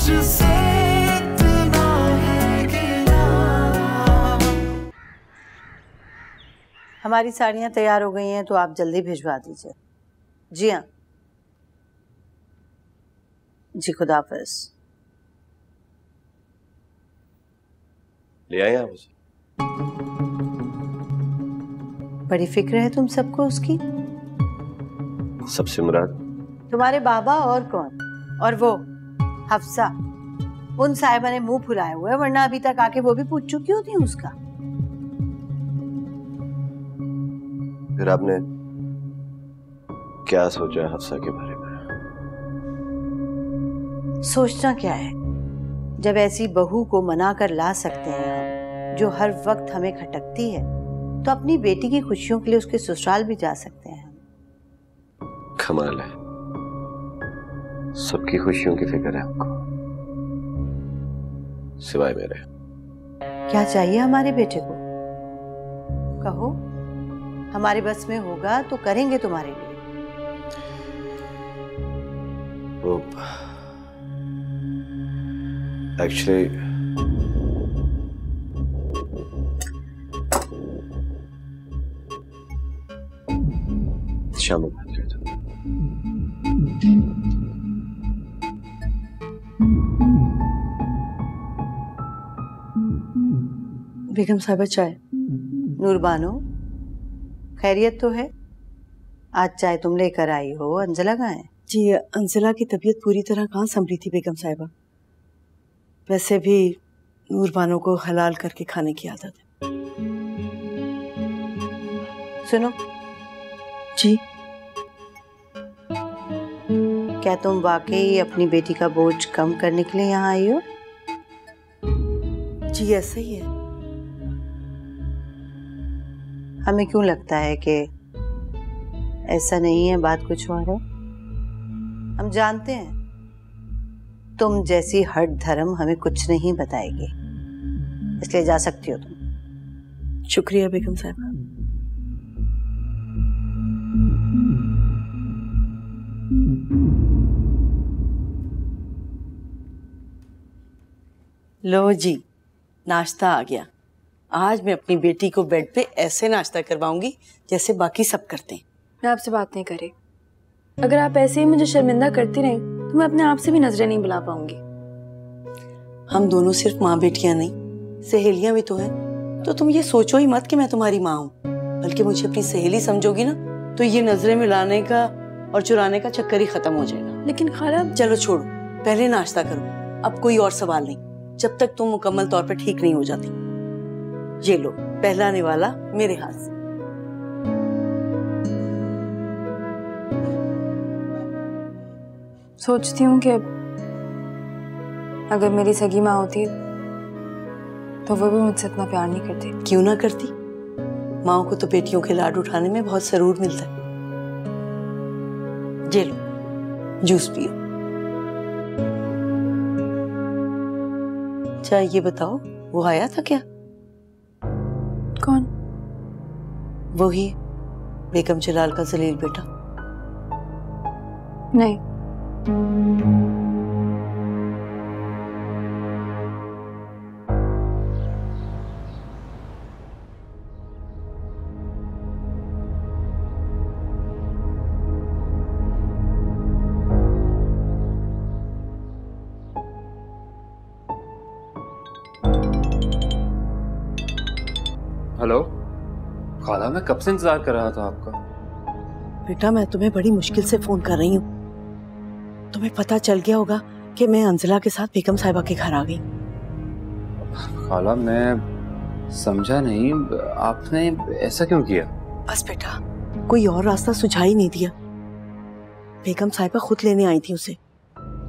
मुझसे इतना है गिला। हमारी साड़ियाँ तैयार हो गई हैं तो आप जल्दी भिजवा दीजिए। जी हाँ जी, खुदा हाफिज़। ले आए आप उसे? बड़ी फिक्र है तुम सबको उसकी। सबसे मुराद तुम्हारे बाबा और कौन? और वो हफ्सा, उन साहिबा ने मुंह फुलाया हुआ है, वरना अभी तक आके वो भी पूछ चुकी होती उसका। फिर आपने क्या सोचा हफ्सा के बारे में? सोचना क्या है, जब ऐसी बहू को मना कर ला सकते हैं हम, जो हर वक्त हमें खटकती है, तो अपनी बेटी की खुशियों के लिए उसके ससुराल भी जा सकते हैं। कमाल है, सबकी खुशियों की फिक्र है आपको, सिवाय मेरे। क्या चाहिए हमारे बेटे को? कहो, हमारे बस में होगा तो करेंगे तुम्हारे लिए। वो एक्चुअली शाम को बात करता हूँ। बेगम साहिबा चाय। नूरबानो, खैरियत तो है? आज चाय तुम लेकर आई हो, अंजला कहाँ है? जी, अंजला की तबीयत पूरी तरह कहाँ संभली थी बेगम साहिबा। वैसे भी नूरबानो को हलाल करके खाने की आदत है। सुनो जी, क्या तुम वाकई अपनी बेटी का बोझ कम करने के लिए यहाँ आई हो? जी ऐसा ही है। हमें क्यों लगता है कि ऐसा नहीं है, बात कुछ और है। हम जानते हैं तुम जैसी हठ धर्म हमें कुछ नहीं बताएगी, इसलिए जा सकती हो तुम। शुक्रिया बेगम साहिबा। लो जी, नाश्ता आ गया। आज मैं अपनी बेटी को बेड पे ऐसे नाश्ता करवाऊंगी जैसे बाकी सब करते हैं। मैं आपसे बात नहीं करी। अगर आप ऐसे ही मुझे शर्मिंदा करती रही तो मैं अपने आप से भी नजरें नहीं बुला पाऊंगी। हम दोनों सिर्फ माँ बेटियां नहीं, सहेलियां भी तो हैं। तो तुम ये सोचो ही मत कि मैं तुम्हारी माँ हूँ, बल्कि मुझे अपनी सहेली समझोगी ना, तो ये नजरें मिलाने का और चुराने का चक्कर ही खत्म हो जाएगा। लेकिन खाला, चलो छोड़ो, पहले नाश्ता करो। अब कोई और सवाल नहीं, जब तक तुम मुकम्मल तौर पे ठीक नहीं हो जाती। ये लो, पहला निवाला मेरे हाथ से। सोचती हूँ कि अगर मेरी सगी माँ होती तो वो भी मुझसे इतना प्यार नहीं करती। क्यों ना करती? माँ को तो बेटियों के लाड उठाने में बहुत सरूर मिलता है। ये लो, जूस पियो। अच्छा ये बताओ, वो आया था क्या? कौन? वो ही बेगम जलाल का जलील बेटा। नहीं। हेलो खाला, मैं कब से इंतजार कर रहा था आपका। बेटा मैं तुम्हें बड़ी मुश्किल से फोन कर रही हूँ। तुम्हें पता चल गया होगा कि मैं अंजला के साथ बेगम साहिबा के घर आ गई। खाला मैं समझा नहीं, आपने ऐसा क्यों किया? बस बेटा, कोई और रास्ता सुझाई नहीं दिया। बेगम साहिबा खुद लेने आई थी उसे,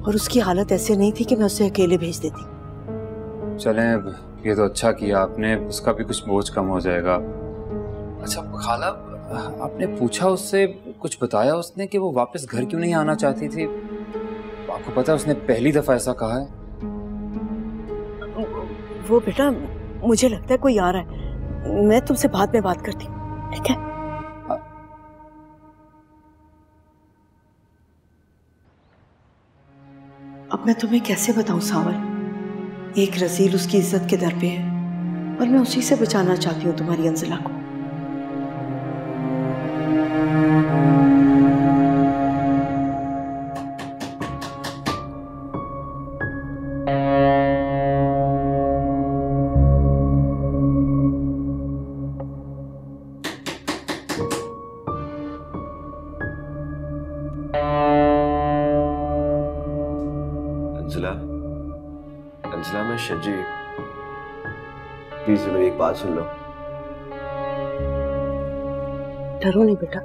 और उसकी हालत ऐसे नहीं थी कि मैं उसे अकेले भेज देती। चलें, ये तो अच्छा किया आपने, उसका भी कुछ बोझ कम हो जाएगा। अच्छा खाला, आपने पूछा उससे, कुछ बताया उसने कि वो वापस घर क्यों नहीं आना चाहती थी? आपको पता है उसने पहली दफा ऐसा कहा है। वो बेटा, मुझे लगता है कोई आ रहा है, मैं तुमसे बाद में बात करती हूँ, ठीक है? अब मैं तुम्हें कैसे बताऊं सावर, एक रसील उसकी इज्जत के दर पे है और मैं उसी से बचाना चाहती हूँ तुम्हारी अंजिला को। अंजिला मैं शजी, प्लीज मेरी एक बात सुन लो। डरो नहीं बेटा।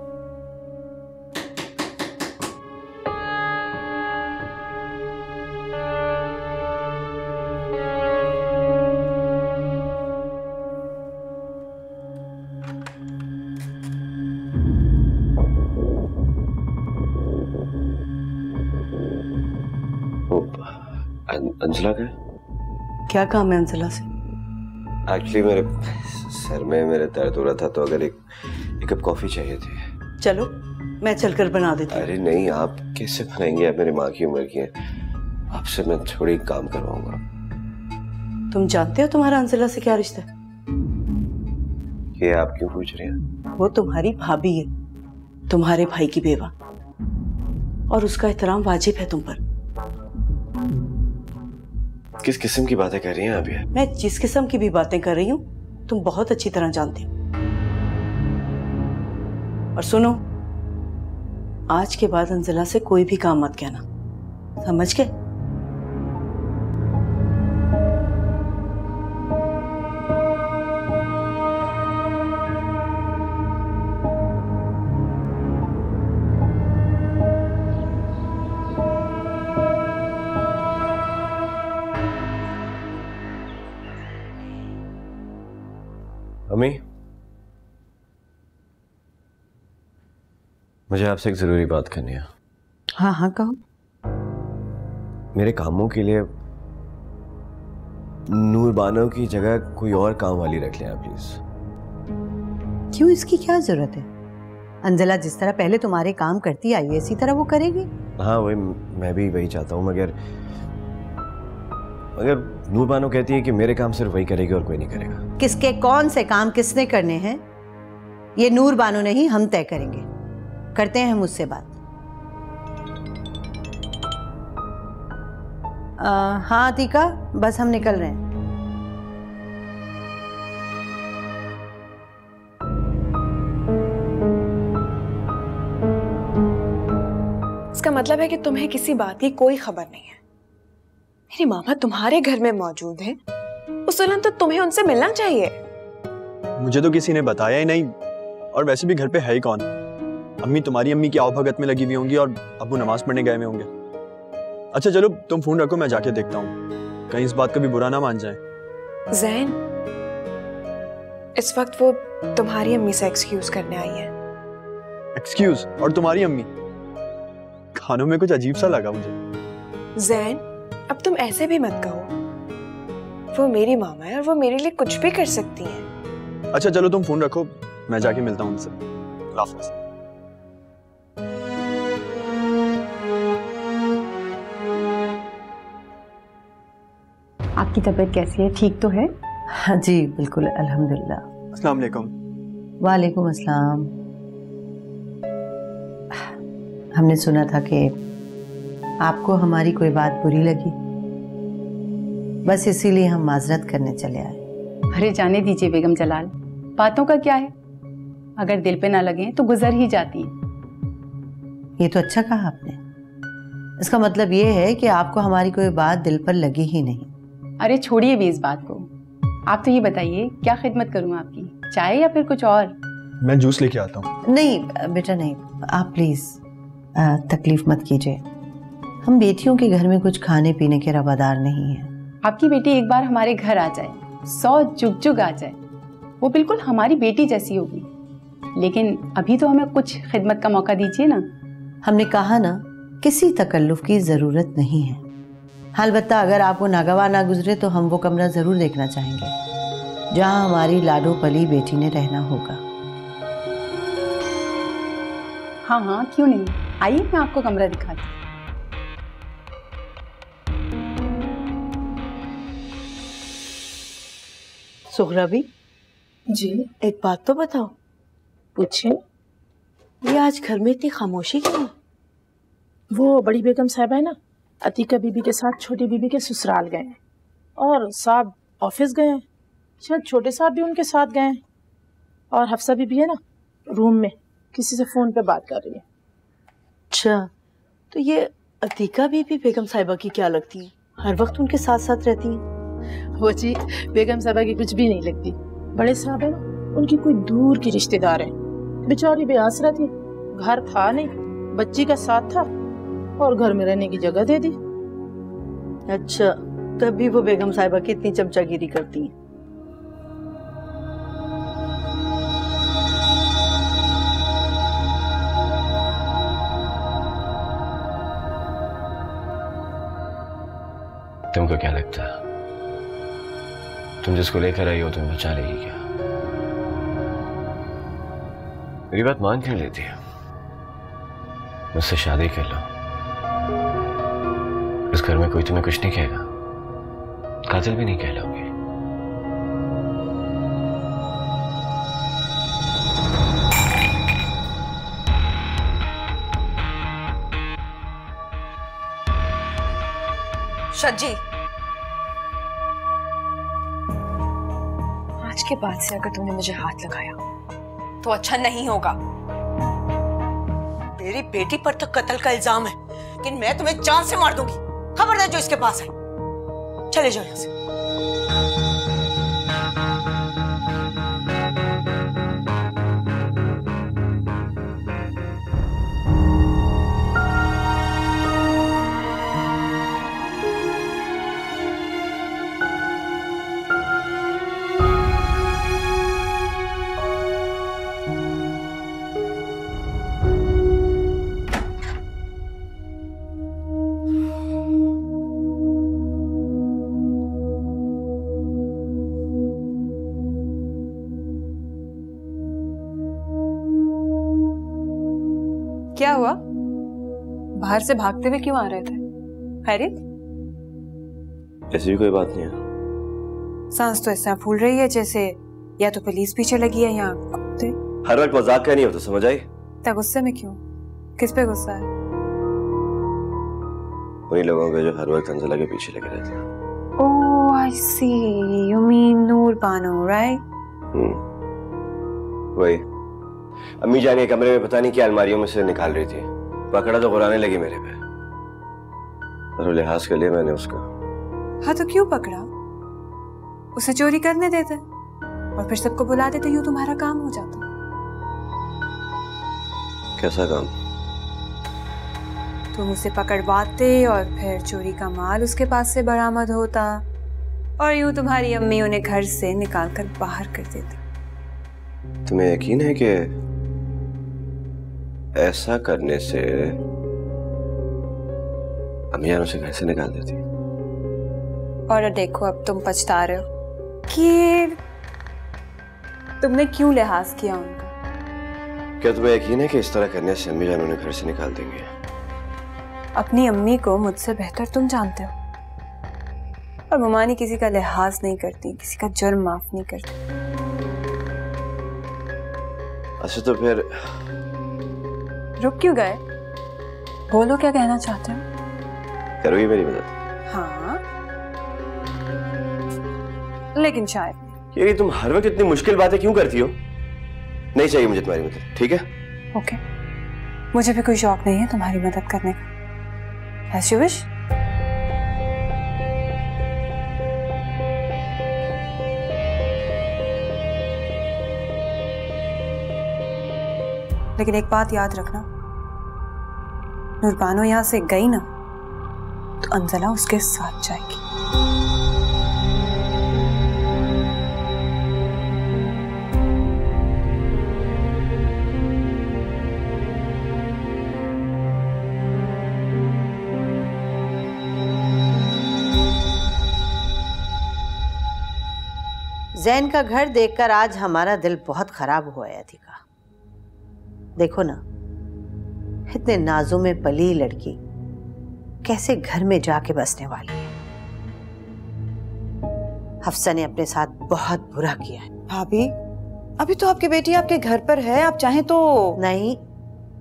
अंजिला का क्या काम है अंजिला से? एक्चुअली मेरे सर में मेरे दर्द हो रहा था, तो अगर एक कप कॉफी चाहिए थी। चलो मैं चलकर बना देती हूँ। अरे नहीं, आप कैसे बनाएंगे? आप मेरी माँ की उम्र की हैं, आपसे मैं थोड़ी काम करवाऊंगा। तुम जानते हो तुम्हारा अंजिला से क्या रिश्ता है? ये आप क्यों पूछ रहे हैं? वो तुम्हारी भाभी है, तुम्हारे भाई की बेवा, और उसका एहतराम वाजिब है तुम पर। किस किस्म की बातें कर रही हैं आप ये? मैं जिस किस्म की भी बातें कर रही हूँ तुम बहुत अच्छी तरह जानते हो। और सुनो, आज के बाद अंजिला से कोई भी काम मत कहना, समझ गए? अम्मी, मुझे आपसे एक जरूरी बात करनी है। हाँ हाँ कहो। मेरे कामों के लिए नूरबानो की जगह कोई और काम वाली रख लें आप प्लीज। क्यों, इसकी क्या जरूरत है? अंजिला जिस तरह पहले तुम्हारे काम करती आई है इसी तरह वो करेगी। हाँ वही, मैं भी वही चाहता हूँ, मगर नूरबानो कहती है कि मेरे काम सिर्फ वही करेगी और कोई नहीं करेगा। किसके कौन से काम किसने करने हैं ये नूरबानो नहीं, हम तय करेंगे। करते हैं मुझसे बात। हाँ अतीका, बस हम निकल रहे हैं। इसका मतलब है कि तुम्हें किसी बात की कोई खबर नहीं है। मेरी मामा तुम्हारे घर में मौजूद है, उसूलन तो तुम्हें उनसे मिलना चाहिए। मुझे तो किसी ने बताया ही नहीं, और वैसे भी घर पे है ही कौन? अम्मी तुम्हारी अम्मी की आवभगत में लगी हुई होंगी और अब्बू नमाज पढ़ने गए हुए होंगे। अच्छा चलो तुम फोन रखो, मैं जाके देखता हूँ, कहीं इस बात का भी बुरा ना मान जाए। जैन, इस वक्त वो तुम्हारी अम्मी से एक्सक्यूज करने आई है। एक्सक्यूज? और तुम्हारी अम्मी? खानों में कुछ अजीब सा लगा मुझे। जैन, अब तुम ऐसे भी मत कहो, वो मेरी मामा है और वो मेरे लिए कुछ भी कर सकती हैं। अच्छा चलो तुम फोन रखो, मैं जाके मिलता हूँ उनसे। अल्लाह हाफ़िज़। आपकी तबीयत कैसी है, ठीक तो है? हाँ जी बिल्कुल, अल्हम्दुलिल्लाह। अस्सलाम वालेकुम। वालेकुम अस्सलाम। हमने सुना था कि आपको हमारी कोई बात बुरी लगी, बस इसीलिए हम माजरत करने चले आए। अरे जाने दीजिए बेगम जलाल, बातों का क्या है, अगर दिल पे ना लगे तो गुजर ही जाती हैं। ये तो अच्छा कहा आपने। इसका मतलब ये है कि आपको हमारी कोई बात दिल पर लगी ही नहीं। अरे छोड़िए भी इस बात को, आप तो ये बताइए क्या खिदमत करूं आपकी, चाय या फिर कुछ और? मैं जूस लेके आता हूँ। नहीं बेटा नहीं, आप प्लीज तकलीफ मत कीजिए। हम बेटियों के घर में कुछ खाने पीने के रवादार नहीं हैं। आपकी बेटी एक बार हमारे घर आ जाए, 100 जुग जुग आ जाए, वो बिल्कुल हमारी बेटी जैसी होगी। लेकिन अभी तो हमें कुछ खिदमत का मौका दीजिए ना। हमने कहा ना, किसी तकल्लुफ की जरूरत नहीं है। अलबत्ता अगर आपको नागवार ना गुजरे तो हम वो कमरा जरूर देखना चाहेंगे जहां हमारी लाडो पली बेटी ने रहना होगा। हाँ हाँ क्यों नहीं, आइए मैं आपको कमरा दिखाती हूँ। सुगरा भी जी एक बात तो बताओ, पूछे। ये आज घर में इतनी खामोशी क्यों? वो बड़ी बेगम साहब है ना, अतीका बीबी के साथ छोटी बीबी के ससुराल गए हैं और साहब ऑफिस गए हैं, शायद छोटे साहब भी उनके साथ गए हैं, और हफ्सा बीबी है ना रूम में किसी से फोन पे बात कर रही है। अच्छा, तो ये अतीका बीबी बेगम साहिबा की क्या लगती है? हर वक्त उनके साथ साथ रहती हैं। वो जी बेगम साहबा की कुछ भी नहीं लगती। बड़े साहब है ना, उनकी कोई दूर की रिश्तेदार है। बेचारी बेआसरा थी, घर था नहीं, बच्ची का साथ था और घर में रहने की जगह दे दी। अच्छा, तब भी वो बेगम साहिबा की इतनी चमचागिरी करती हैं। तुमको क्या लगता है तुम जिसको लेकर आई हो तुम बचा लेगी क्या? मेरी बात मान क्यों लेती है? मुझसे शादी कर लो, इस घर में कोई तुम्हें कुछ नहीं कहेगा, कातिल भी नहीं कहलाओगे। शज्जी, आज के बाद से अगर तुमने मुझे हाथ लगाया तो अच्छा नहीं होगा। मेरी बेटी पर तो कत्ल का इल्जाम है, लेकिन मैं तुम्हें जान से मार दूंगी। खबरदार जो इसके पास है। चले जाओ यहाँ से। क्या हुआ? बाहर से भागते हुए क्यों आ रहे थे? खैरियत? ऐसी भी कोई बात नहीं है। सांस तो ऐसा फूल रही है जैसे या तो पुलिस पीछे लगी है या कुत्ते। हर वक्त मजाक का नहीं होता, समझ आई? इतना गुस्से में क्यों? किस पे गुस्सा है? उन्हीं लोगों पे जो हर वक्त अंजला के पीछे लगे रहते हैं। Oh I see, you mean Noor Bano, right? वही। अम्मी जान के कमरे में पता नहीं क्या अलमारियों में से निकाल रही थी, पकड़ा तो गुराने लगी मेरे पे, और लिहाज के लिए मैंने उसका। हाँ तो क्यों पकड़ा? उसे चोरी करने देते और फिर सबको बुला देते, यूं तुम्हारा काम हो जाता। कैसा काम? तुम उसे पकड़वाते और फिर चोरी का माल उसके पास से बरामद होता और यूं तुम्हारी अम्मी उन्हें घर से निकाल कर बाहर कर देती। तुम्हें यकीन है कि ऐसा करने से अम्मी जान उसे घर से निकाल देती? और देखो अब तुम पछता रहे हो कि तुमने क्यों लिहाज किया उनका। क्या तुम्हें यकीन है कि इस तरह करने से अम्मी जान उन्हें घर से निकाल देंगे? अपनी अम्मी को मुझसे बेहतर तुम जानते हो, और ममानी किसी का लिहाज नहीं करती, किसी का जुर्म माफ नहीं करती। अच्छा तो फिर रुक क्यों गए? बोलो क्या कहना चाहते हो? करोगी मेरी मदद? हाँ, लेकिन शायद। ये तुम हर वक्त इतनी मुश्किल बातें क्यों करती हो? नहीं चाहिए मुझे तुम्हारी मदद, ठीक है? ओके, मुझे भी कोई शौक नहीं है तुम्हारी मदद करने का। As you wish. लेकिन एक बात याद रखना, नूरबानो यहां से गई ना तो अंजला उसके साथ जाएगी। जैन का घर देखकर आज हमारा दिल बहुत खराब हुआ है अधिका। देखो ना, इतने नाजों में पली लड़की कैसे घर में जाके बसने वाली है। हफ्सा ने अपने साथ बहुत बुरा किया है। भाभी, अभी तो आपकी बेटी आपके घर पर है, आप चाहें तो। नहीं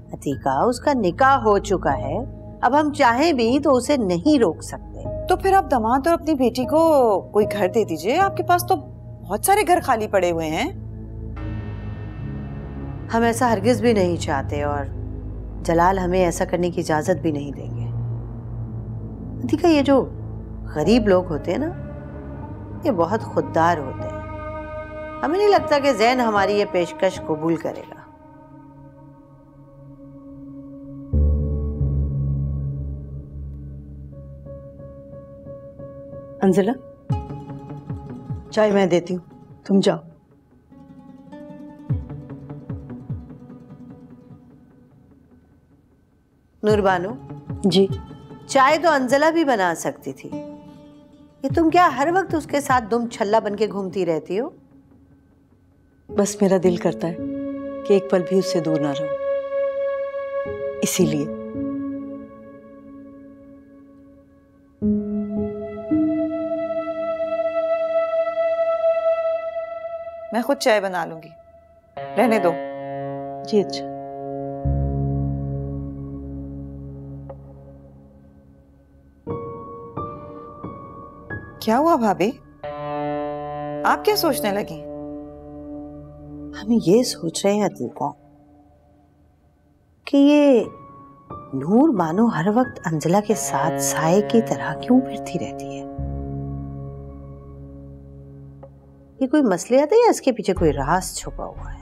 अतीका, उसका निकाह हो चुका है, अब हम चाहें भी तो उसे नहीं रोक सकते। तो फिर आप दामाद और अपनी बेटी को कोई घर दे दीजिए, आपके पास तो बहुत सारे घर खाली पड़े हुए हैं। हम ऐसा हरगिज भी नहीं चाहते और जलाल हमें ऐसा करने की इजाजत भी नहीं देंगे। अतीका, ये जो गरीब लोग होते हैं ना, ये बहुत खुददार होते हैं। हमें नहीं लगता कि जैन हमारी ये पेशकश कबूल करेगा। अंजला, चाय मैं देती हूँ, तुम जाओ। नूरबानो जी। चाय तो अंजला भी बना सकती थी, ये तुम क्या हर वक्त उसके साथ दुम छल्ला बन के घूमती रहती हो? बस मेरा दिल करता है कि एक पल भी उससे दूर ना रहूं, इसीलिए। मैं खुद चाय बना लूंगी, रहने दो। जी अच्छा। क्या हुआ भाभी, आप क्या सोचने लगी? हम ये सोच रहे हैं अतीका कि ये नूर बानो हर वक्त अंजला के साथ साए की तरह क्यों फिरती रहती है? ये कोई मसलियत है या इसके पीछे कोई राज छुपा हुआ है?